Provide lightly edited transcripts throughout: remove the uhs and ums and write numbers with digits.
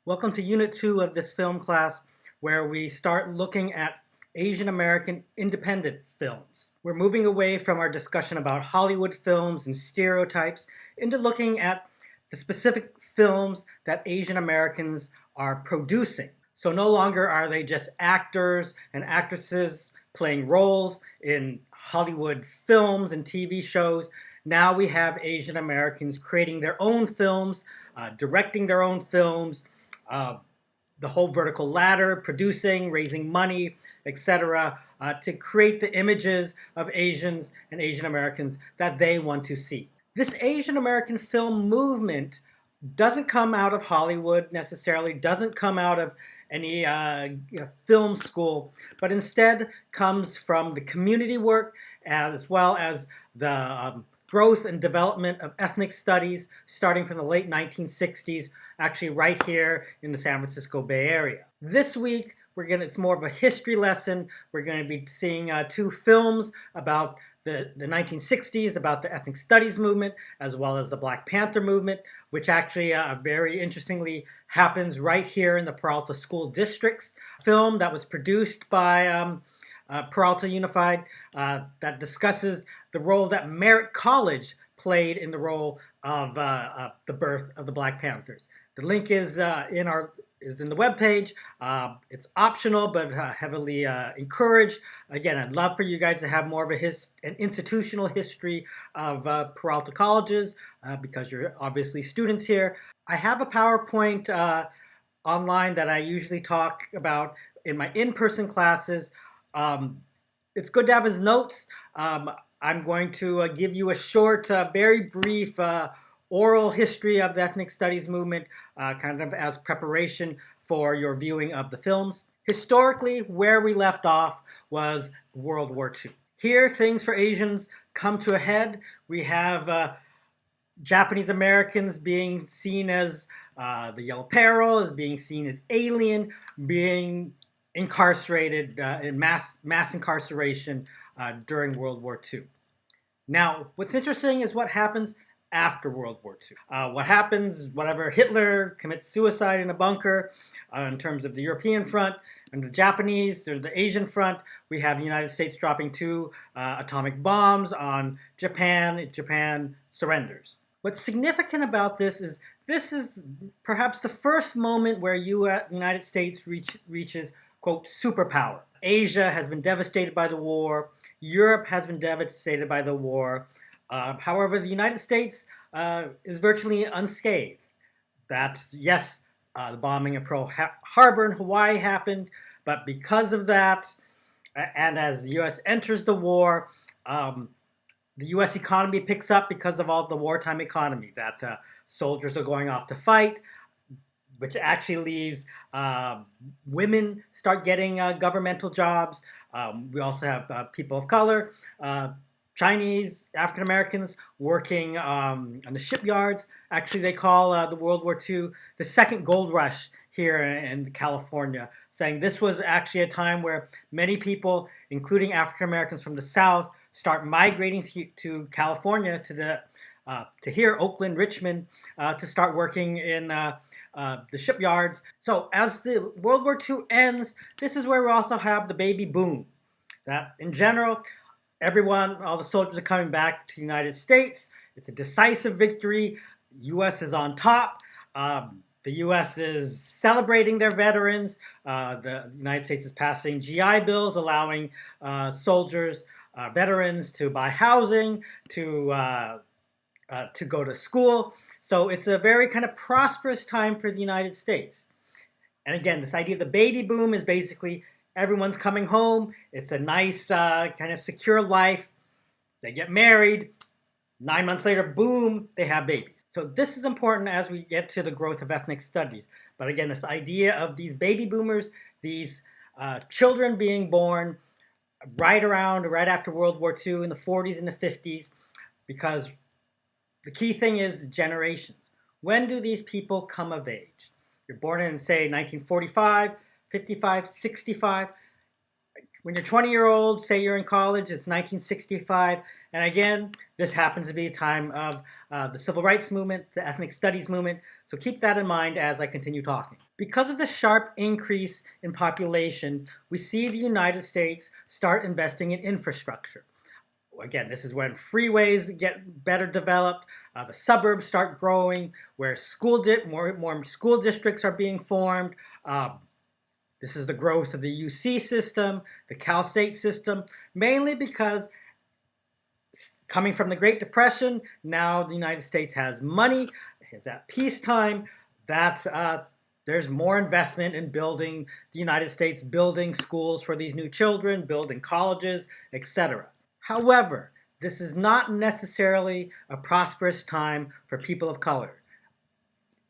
Welcome to Unit 2 of this film class where we start looking at Asian American independent films. We're moving away from our discussion about Hollywood films and stereotypes into looking at the specific films that Asian Americans are producing. So no longer are they just actors and actresses playing roles in Hollywood films and TV shows. Now we have Asian Americans creating their own films, directing their own films, the whole vertical ladder, producing, raising money, etc., to create the images of Asians and Asian Americans that they want to see. This Asian American film movement doesn't come out of Hollywood necessarily, doesn't come out of any film school, but instead comes from the community work as well as the growth and development of ethnic studies starting from the late 1960s, actually right here in the San Francisco Bay Area. This week, it's more of a history lesson. We're going to be seeing two films about the 1960s, about the ethnic studies movement, as well as the Black Panther movement, which actually very interestingly happens right here in the Peralta School Districts. A film that was produced by Peralta Unified that discusses the role that Merritt College played in the role of the birth of the Black Panthers. The link is in the webpage. It's optional, but heavily encouraged. Again, I'd love for you guys to have more of an institutional history of Peralta colleges because you're obviously students here. I have a PowerPoint online that I usually talk about in my in-person classes. It's good to have his notes. I'm going to give you a short, very brief oral history of the ethnic studies movement, kind of as preparation for your viewing of the films. Historically, where we left off was World War II. Here, things for Asians come to a head. We have Japanese Americans being seen as the Yellow Peril, as being seen as alien, being incarcerated in mass incarceration during World War II. Now, what's interesting is what happens after World War II. What happens, whatever, Hitler commits suicide in a bunker in terms of the European front, and the Japanese, there's the Asian front. We have the United States dropping 2 atomic bombs on Japan. Japan surrenders. What's significant about this is perhaps the first moment where the United States reaches, quote, superpower. Asia has been devastated by the war. Europe has been devastated by the war. However, the United States is virtually unscathed. Yes, the bombing of Pearl Harbor in Hawaii happened, but because of that, and as the U.S. enters the war, the U.S. economy picks up because of all the wartime economy, that soldiers are going off to fight, which actually leaves women start getting governmental jobs. We also have people of color, Chinese, African Americans working on the shipyards. Actually, they call the World War II the second gold rush here in California, saying this was actually a time where many people, including African Americans from the South, start migrating to California, to here, Oakland, Richmond, to start working in the shipyards. So as the World War II ends, this is where we also have the baby boom. That in general, all the soldiers are coming back to the United States. It's a decisive victory. The U.S. is on top. The U.S. is celebrating their veterans. The United States is passing GI bills allowing soldiers, veterans to buy housing, to go to school. So it's a very kind of prosperous time for the United States. And again, this idea of the baby boom is basically everyone's coming home. It's a nice kind of secure life. They get married. 9 months later, boom, they have babies. So this is important as we get to the growth of ethnic studies. But again, this idea of these baby boomers, these children being born right after World War II in the 40s and the 50s, because the key thing is generations. When do these people come of age? You're born in, say, 1945, 55, 65. When you're 20-year-old, say you're in college, it's 1965. And again, this happens to be a time of the civil rights movement, the ethnic studies movement. So keep that in mind as I continue talking. Because of the sharp increase in population, we see the United States start investing in infrastructure. Again, this is when freeways get better developed, the suburbs start growing, where more school districts are being formed. This is the growth of the UC system, the Cal State system, mainly because coming from the Great Depression, now the United States has money. It's at peacetime. There's more investment in building the United States, building schools for these new children, building colleges, etc. However, this is not necessarily a prosperous time for people of color,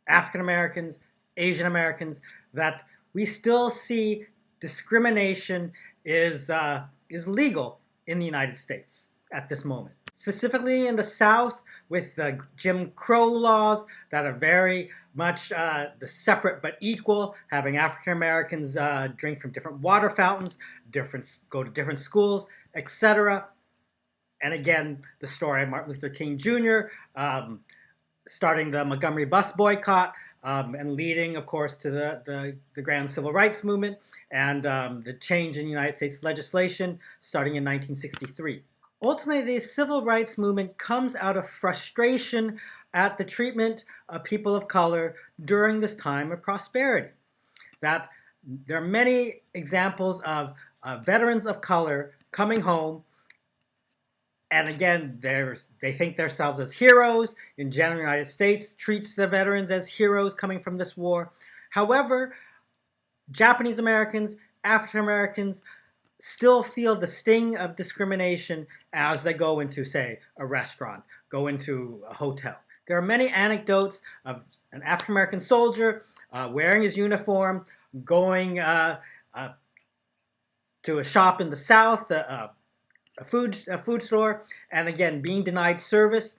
African Americans, Asian Americans, that we still see discrimination is legal in the United States at this moment. Specifically in the South, with the Jim Crow laws that are very much the separate but equal, having African Americans drink from different water fountains, go to different schools, etc. And again, the story of Martin Luther King Jr. Starting the Montgomery bus boycott and leading, of course, to the grand civil rights movement and the change in United States legislation starting in 1963. Ultimately, the civil rights movement comes out of frustration at the treatment of people of color during this time of prosperity. That there are many examples of veterans of color coming home, and again, they think themselves as heroes. In general, the United States treats the veterans as heroes coming from this war. However, Japanese Americans, African Americans, still feel the sting of discrimination as they go into, say, a restaurant, go into a hotel. There are many anecdotes of an African American soldier wearing his uniform, going to a shop in the South, a food store, and again, being denied service,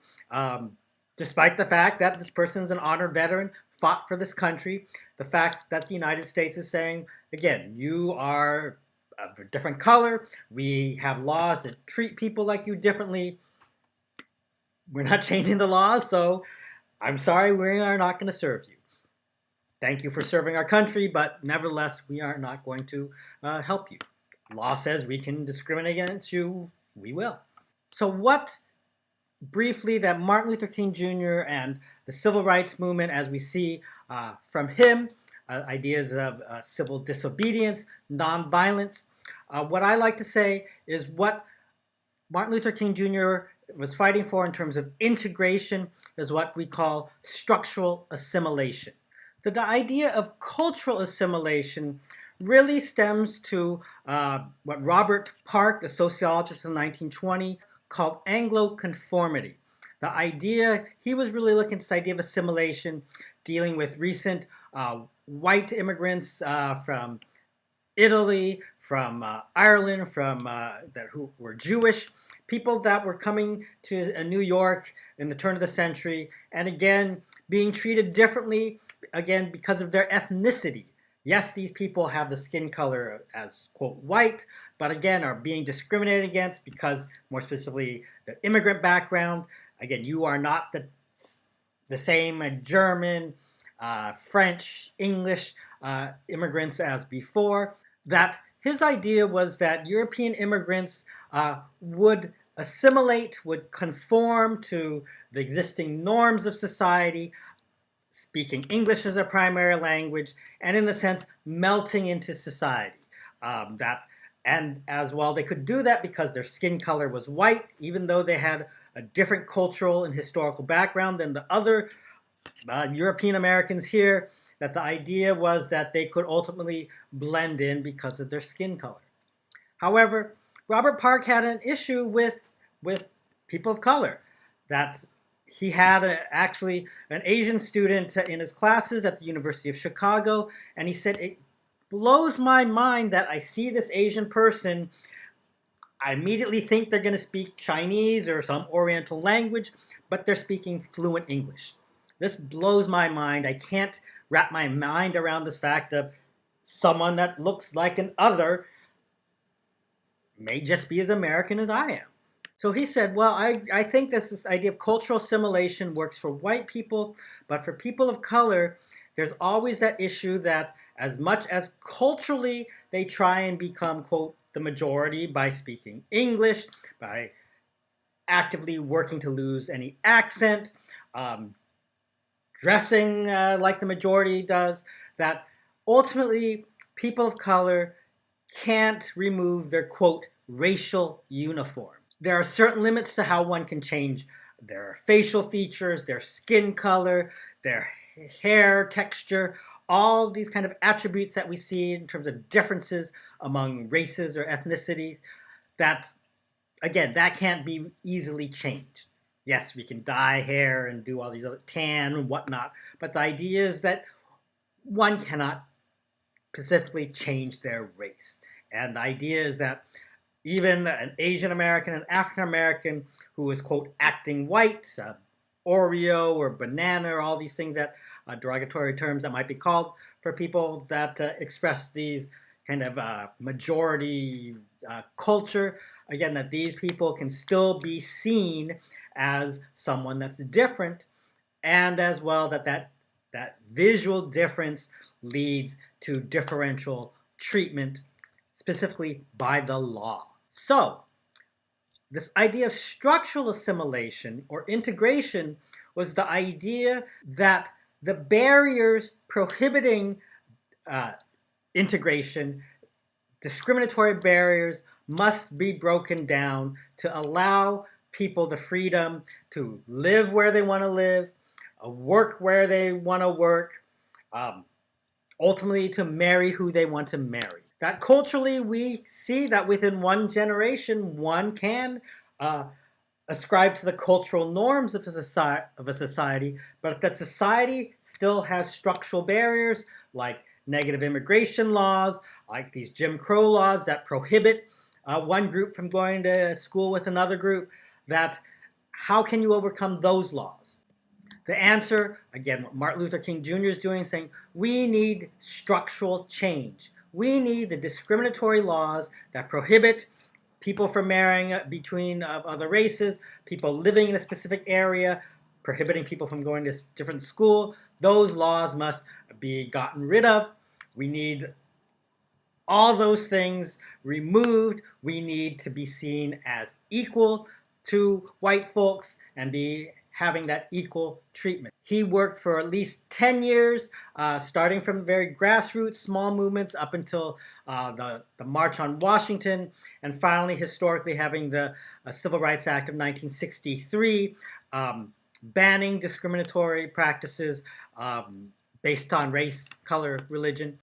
despite the fact that this person is an honored veteran, fought for this country. The fact that the United States is saying, again, you are of a different color, we have laws that treat people like you differently. We're not changing the laws, so I'm sorry, we are not going to serve you. Thank you for serving our country, but nevertheless, we are not going to help you. Law says we can discriminate against you, we will. So what, briefly, that Martin Luther King Jr. and the civil rights movement, as we see from him, ideas of civil disobedience, nonviolence. What I like to say is what Martin Luther King Jr. was fighting for in terms of integration is what we call structural assimilation. The idea of cultural assimilation really stems to what Robert Park, a sociologist in 1920, called Anglo-conformity. The idea, he was really looking at this idea of assimilation, dealing with recent white immigrants from Italy, from Ireland, who were Jewish, people that were coming to New York in the turn of the century, and again, being treated differently, again, because of their ethnicity. Yes, these people have the skin color as, quote, white, but again, are being discriminated against because, more specifically, the immigrant background. Again, you are not the same German, French, English immigrants as before. That his idea was that European immigrants would assimilate, would conform to the existing norms of society, speaking English as a primary language, and in a sense, melting into society. And as well, they could do that because their skin color was white, even though they had a different cultural and historical background than the other European Americans here, that the idea was that they could ultimately blend in because of their skin color. However, Robert Park had an issue with people of color, that he had actually an Asian student in his classes at the University of Chicago, and he said, it blows my mind that I see this Asian person, I immediately think they're going to speak Chinese or some Oriental language, but they're speaking fluent English. This blows my mind. I can't wrap my mind around this fact of someone that looks like an other may just be as American as I am. So he said, well, I think this idea of cultural assimilation works for white people, but for people of color, there's always that issue that as much as culturally they try and become, quote, the majority by speaking English, by actively working to lose any accent, um, dressing like the majority does, that ultimately people of color can't remove their, quote, racial uniform. There are certain limits to how one can change their facial features, their skin color, their hair texture, all these kind of attributes that we see in terms of differences among races or ethnicities. That, again, that can't be easily changed. Yes, we can dye hair and do all these other tan and whatnot, but the idea is that one cannot specifically change their race. And the idea is that even an Asian American, an African American who is, quote, acting white, Oreo or banana, or all these things that derogatory terms that might be called for people that express these kind of majority culture. Again, that these people can still be seen as someone that's different, and as well that visual difference leads to differential treatment, specifically by the law. So, this idea of structural assimilation or integration was the idea that the barriers prohibiting integration, discriminatory barriers, must be broken down to allow people the freedom to live where they want to live, work where they want to work, ultimately to marry who they want to marry. That culturally we see that within one generation one can ascribe to the cultural norms of a society, but that society still has structural barriers like negative immigration laws, like these Jim Crow laws that prohibit one group from going to school with another group, that how can you overcome those laws? The answer, again, what Martin Luther King Jr. is doing, saying we need structural change. We need the discriminatory laws that prohibit people from marrying between other races, people living in a specific area, prohibiting people from going to different school. Those laws must be gotten rid of. We need all those things removed. We need to be seen as equal to white folks and be having that equal treatment. He worked for at least 10 years, starting from very grassroots, small movements, up until the March on Washington, and finally, historically, having the Civil Rights Act of 1963, banning discriminatory practices based on race, color, religion.